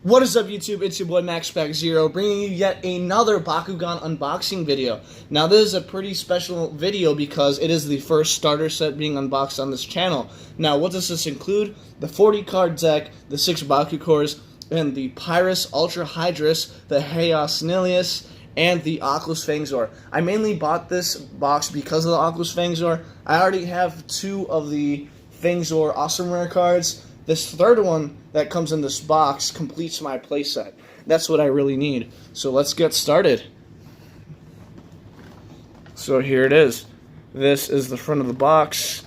What is up, YouTube? It's your boy MaxPack0 bringing you yet another Bakugan unboxing video. Now this is a pretty special video because it is the first starter set being unboxed on this channel. Now what does this include? The 40 card deck, the 6 Bakukors, and the Pyrus Ultra Hydorous, the Haos Nillious, and the Aquos Fangzor. I mainly bought this box because of the Aquos Fangzor. I already have 2 of the Fangzor Awesome Rare cards. This third one that comes in this box completes my playset. That's what I really need. So let's get started. So here it is. This is the front of the box.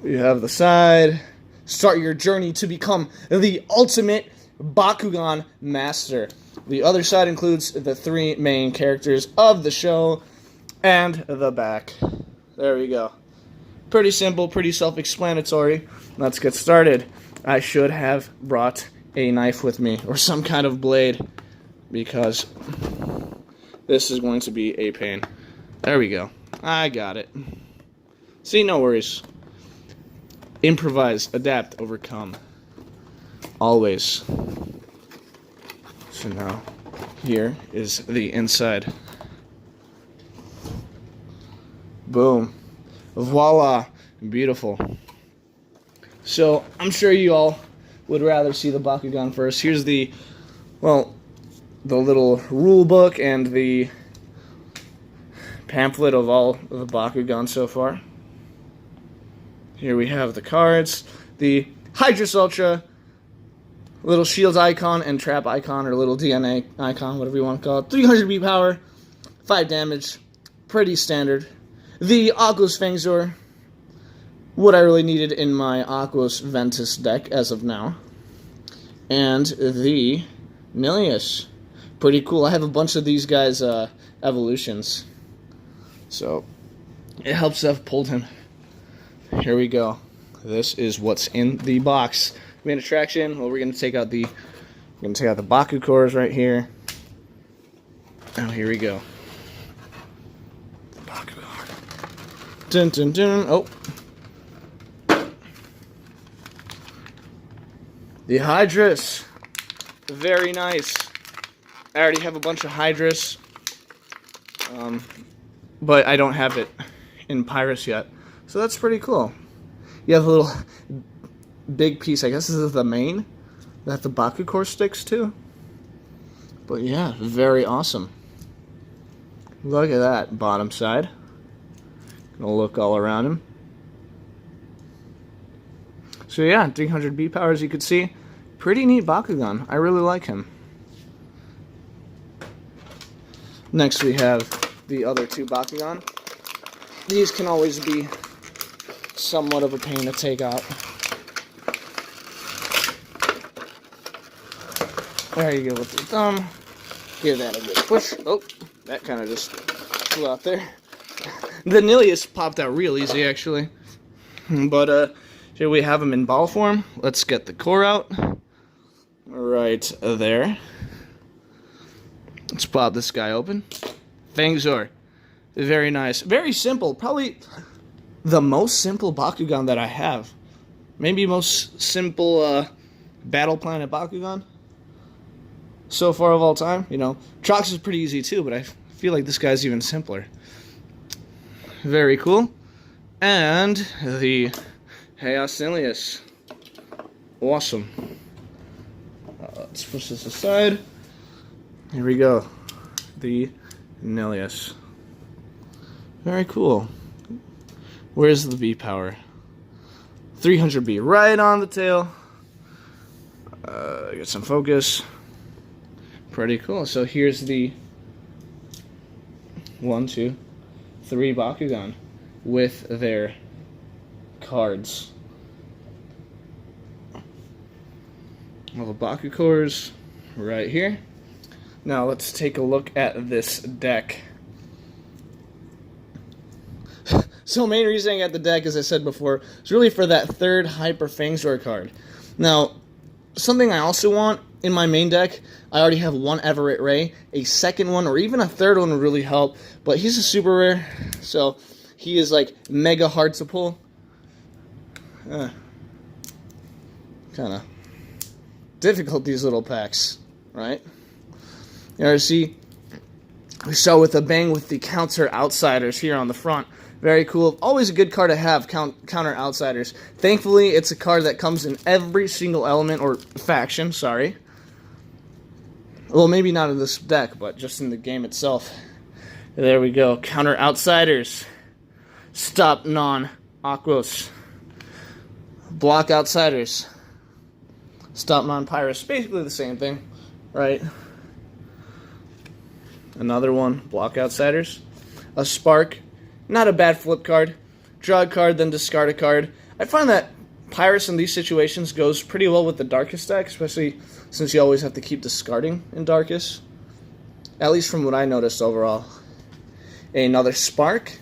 You have the side. Start your journey to become the ultimate Bakugan master. The other side includes the 3 main characters of the show and the back. There we go. Pretty simple, pretty self-explanatory. Let's get started. I should have brought a knife with me or some kind of blade because this is going to be a pain. There we go. I got it. See, no worries. Improvise, adapt, overcome. Always. So now, here is the inside. Boom. Voila. Beautiful. So, I'm sure you all would rather see the Bakugan first. Here's the, well, the little rule book and the pamphlet of all of the Bakugan so far. Here we have the cards, the Hydorous Ultra, little shield icon and trap icon, or little DNA icon, whatever you want to call it. 300 beat power, 5 damage, pretty standard. The Aquos Fangzor, what I really needed in my Aquos Ventus deck as of now. And the Nillious. Pretty cool. I have a bunch of these guys' evolutions. So, it helps to have pulled him. Here we go. This is what's in the box. Main attraction, well, we're going to take out the Bakukors right here. Oh, here we go. Bakugan. Dun dun dun. Oh. The Hydorous. Very nice. I already have a bunch of Hydorous. But I don't have it in Pyrus yet. So that's pretty cool. You have a little big piece. I guess this is the main that the Bakukor sticks to. But yeah, very awesome. Look at that bottom side. Gonna look all around him. So yeah, 300 beat power, as you can see. Pretty neat Bakugan. I really like him. Next we have the other 2 Bakugan. These can always be somewhat of a pain to take out. There you go with your thumb. Give that a good push. Oh, that kind of just flew out there. The Nillious popped out real easy, actually. But, here we have them in ball form. Let's get the core out. Right there. Let's pop this guy open. Fangzor. Very nice. Very simple. Probably the most simple Bakugan that I have. Maybe most simple Battle Planet Bakugan so far of all time. You know, Trox is pretty easy too, but I feel like this guy's even simpler. Very cool. And the Haos Nillious. Awesome. Let's push this aside. Here we go. The Nillious. Very cool. Where's the beat power? 300 beat right on the tail. Get some focus. Pretty cool. So here's the 1, 2, 3 Bakugan with their cards. All the Bakukors right here. Now let's take a look at this deck. So main reason I got the deck, as I said before, is really for that 3rd Hyper Fangzor card. Now, something I also want in my main deck, I already have 1 Everett Ray. A 2nd one or even a 3rd one would really help, but he's a super rare, so he is like mega hard to pull. Kind of difficult these little packs, right? You see, we start with a bang with the Counter Outsiders here on the front. Very cool. Always a good card to have, Counter Outsiders. Thankfully, it's a card that comes in every single element, or faction, sorry. Well, maybe not in this deck, but just in the game itself. There we go. Counter Outsiders. Stop non-Aquos. Block Outsiders. Stop non-Pyrus. Basically the same thing, right? Another one. Block Outsiders. A Spark. Not a bad flip card. Draw a card, then discard a card. I find that Pyrus in these situations goes pretty well with the Darkest deck, especially since you always have to keep discarding in Darkest. At least from what I noticed overall. Another Spark.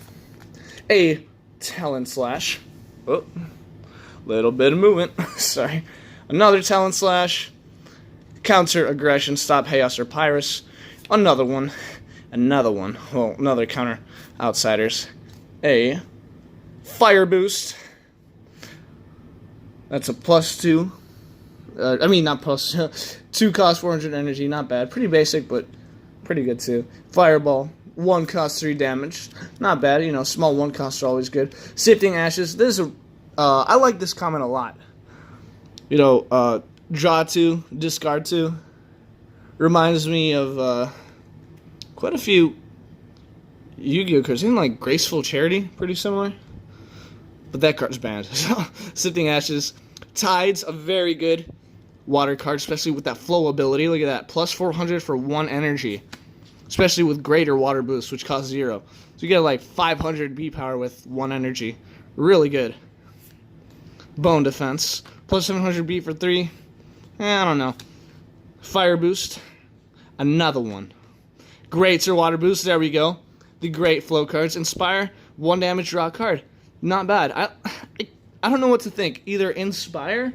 A Talon Slash. Oh, little bit of movement. Sorry. Another Talon Slash. Counter Aggression. Stop Haos or Pyrus. Another one. Another one. Well, another Counter Outsiders. A Fire Boost. That's a +2. I mean, not plus 2 cost 400 energy. Not bad. Pretty basic, but pretty good too. Fireball. 1 cost 3 damage. Not bad. You know, small 1 costs are always good. Sifting Ashes. This is I like this comment a lot. You know, draw 2, discard 2. Reminds me of quite a few Yu-Gi-Oh cards. Isn't like Graceful Charity pretty similar? But that card's banned. So, Sifting Ashes. Tides, a very good water card, especially with that flow ability. Look at that. +400 for 1 energy. Especially with greater water boost, which costs 0. So you get like 500 B power with 1 energy. Really good. Bone Defense. +700 B for 3. I don't know. Fire Boost. Another one. Greater water boost. There we go. The great flow cards. Inspire. 1 damage, draw a card. Not bad. I don't know what to think. Either Inspire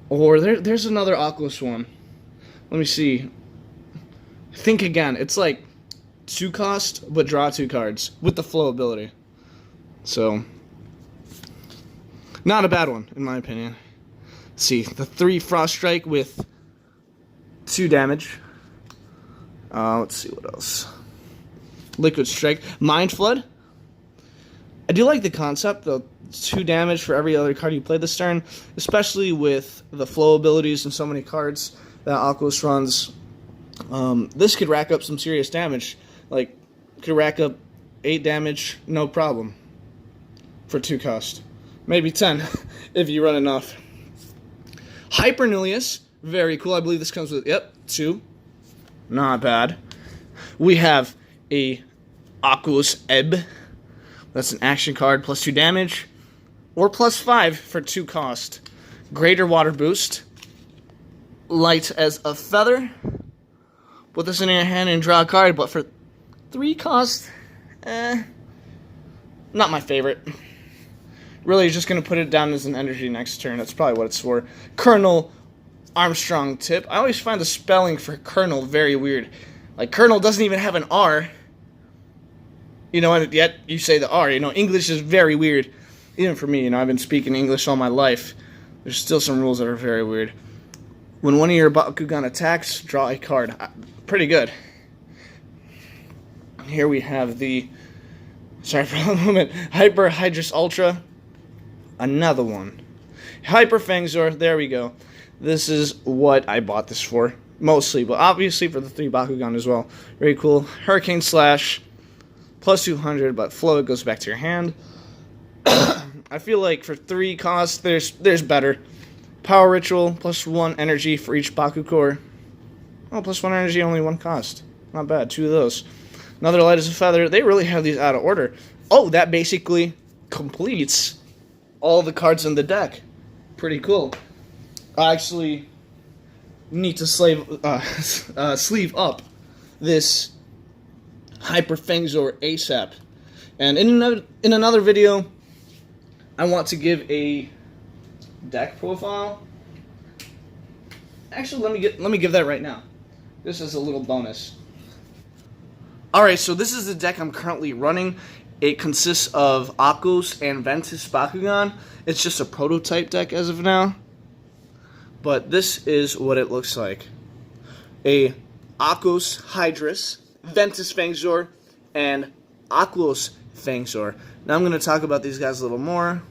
or there's another Aquos one. Let me see. Think again. It's like 2 cost, but draw 2 cards with the flow ability. So, not a bad one, in my opinion. Let's see. The 3 Frost Strike with 2 damage. Let's see what else. Liquid Strike. Mind Flood. I do like the concept, the 2 damage for every other card you play this turn, especially with the flow abilities and so many cards that Aquos runs. This could rack up some serious damage. Like, could rack up 8 damage, no problem, for 2 cost. Maybe 10, if you run enough. Haos Nillious, very cool. I believe this comes with, 2. Not bad. We have a Aquos Ebb. That's an action card, +2 damage, or +5 for 2 cost. Greater water boost. Light as a feather. Put this in your hand and draw a card, but for 3 cost, not my favorite. Really, you're just going to put it down as an energy next turn. That's probably what it's for. Colonel Armstrong Tip. I always find the spelling for Colonel very weird. Like, Colonel doesn't even have an R. You know, and yet you say the R. You know, English is very weird. Even for me, you know, I've been speaking English all my life. There's still some rules that are very weird. When one of your Bakugan attacks, draw a card. Pretty good. Here we have the, sorry for a moment, Pyrus Ultra. Another one. Hyper Fangzor, there we go. This is what I bought this for, mostly, but obviously for the 3 Bakugan as well. Very cool. Hurricane Slash. +200, but flow, it goes back to your hand. I feel like for 3 costs, there's better. Power Ritual, +1 energy for each Baku core. Oh, +1 energy, only 1 cost. Not bad, 2 of those. Another Light as a Feather. They really have these out of order. Oh, that basically completes all the cards in the deck. Pretty cool. I actually need to sleeve up this Hyper Fangzor ASAP. And in another video, I want to give a deck profile. Actually, let me give that right now. This is a little bonus. Alright, so this is the deck I'm currently running. It consists of Aquos and Ventus Bakugan. It's just a prototype deck as of now. but this is what it looks like. A Aquos Hydorous, Ventus Fangzor, and Aquos Fangzor. Now I'm going to talk about these guys a little more.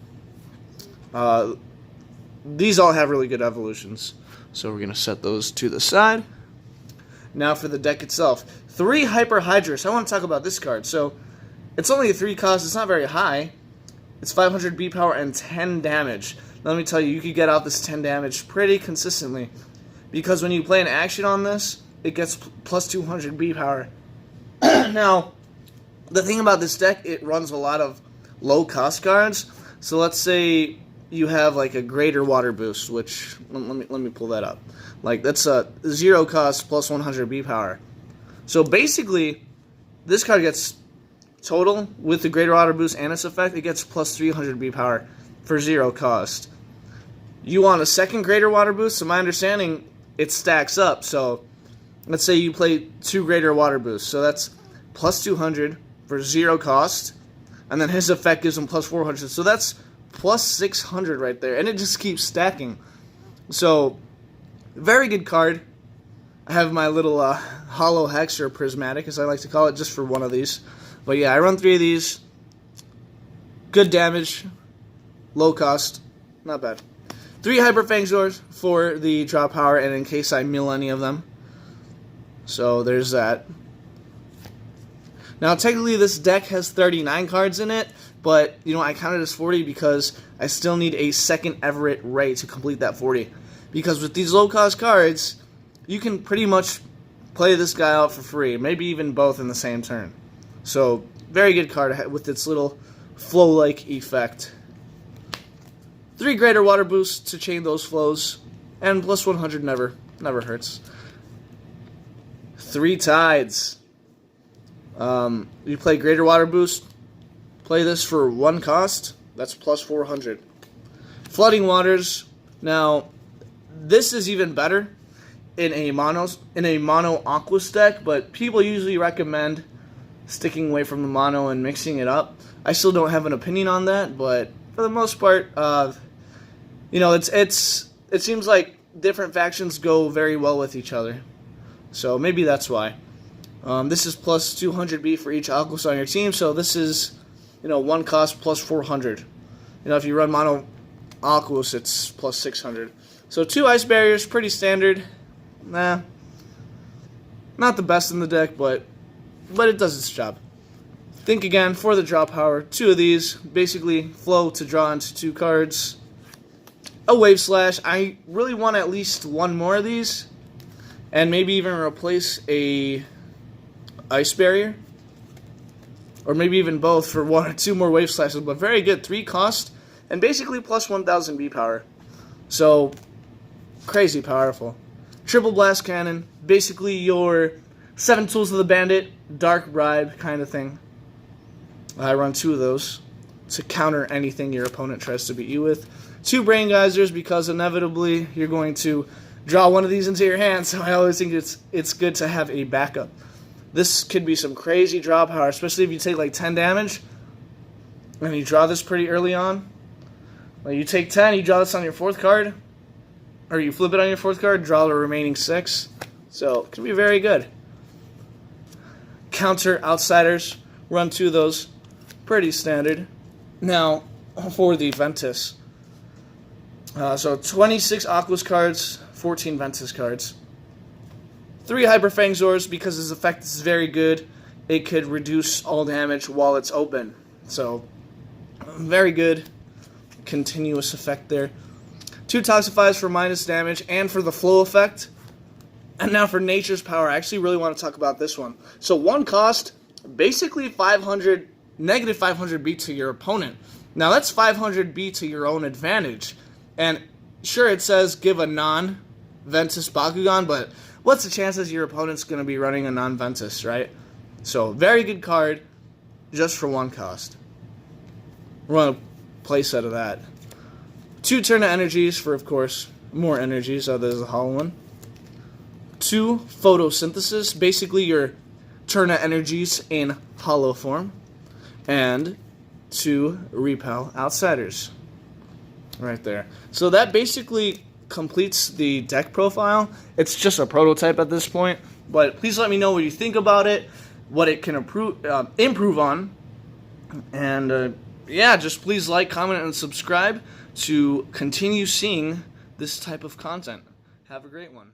These all have really good evolutions, so we're going to set those to the side. Now for the deck itself. 3 Hyper Hydorous. I want to talk about this card. So it's only a 3 cost. It's not very high. It's 500 B power and 10 damage. Now, let me tell you, you could get out this 10 damage pretty consistently, because when you play an action on this, it gets plus 200 B power. Now, the thing about this deck, it runs a lot of low cost cards. So let's say you have like a greater water boost, which let me pull that up. Like that's a 0 cost plus 100 B power. So basically, this card gets total with the greater water boost and its effect. It gets plus 300 B power for 0 cost. You want a second greater water boost? To my understanding, it stacks up. So let's say you play 2 greater water boosts. So that's plus 200 for 0 cost, and then his effect gives him plus 400. So that's plus 600 right there, and it just keeps stacking. So very good card. I have my little hollow hex, or prismatic as I like to call it, just for one of these. But yeah, I run 3 of these. Good damage, low cost, not bad. 3 Hyper Fangzors for the draw power, and in case I mill any of them. So there's that. Now technically this deck has 39 cards in it, but you know, I counted as 40 because I still need a second Everett Ray to complete that 40. Because with these low cost cards, you can pretty much play this guy out for free, maybe even both in the same turn. So very good card with its little flow-like effect. 3 greater water boosts to chain those flows, and plus 100 never hurts. 3 tides. You play greater water boost, play this for 1 cost, that's plus 400. Flooding waters. Now this is even better in a mono Aquos deck, but people usually recommend sticking away from the mono and mixing it up. I still don't have an opinion on that, but for the most part, you know, it seems like different factions go very well with each other, so maybe that's why. This is plus 200 B for each Aquos on your team, so this is, you know, 1 cost plus 400. You know, if you run mono Aquos, it's plus 600. So 2 ice barriers, pretty standard. Nah, not the best in the deck, but it does its job. Think again for the draw power. 2 of these, basically flow to draw into 2 cards. A Wave Slash. I really want at least 1 more of these, and maybe even replace a Ice Barrier, or maybe even both for 1 or 2 more Wave Slashes. But very good, 3 cost, and basically plus 1000 B power. So crazy powerful. Triple Blast Cannon, basically your 7 Tools of the Bandit, Dark Bribe kind of thing. I run 2 of those to counter anything your opponent tries to beat you with. 2 Brain Geysers, because inevitably you're going to draw one of these into your hand, so I always think it's good to have a backup. This could be some crazy draw power, especially if you take like 10 damage and you draw this pretty early on. Like you take 10, you draw this on your 4th card, or you flip it on your 4th card, draw the remaining 6. So it can be very good. Counter Outsiders, run 2 of those, pretty standard. Now for the Ventus. So 26 Aquos cards, 14 Ventus cards. 3 Hyper Fangzors, because his effect is very good. It could reduce all damage while it's open. So, very good. Continuous effect there. 2 Toxifies for minus damage and for the flow effect. And now for Nature's Power. I actually really want to talk about this one. So 1 cost, basically 500, negative 500 B to your opponent. Now that's 500 B to your own advantage. And sure, it says give a non-Ventus Bakugan, but what's the chances your opponent's going to be running a non-Ventus, right? So, very good card, just for 1 cost. Run a playset of that. 2 Turn of Energies for, of course, more energies. There's a hollow one. 2 Photosynthesis, basically your Turn of Energies in hollow form. And 2 Repel Outsiders. Right there. So that basically completes the deck profile. It's just a prototype at this point, but please let me know what you think about it, what it can improve on, and yeah, just please like, comment, and subscribe to continue seeing this type of content. Have a great one.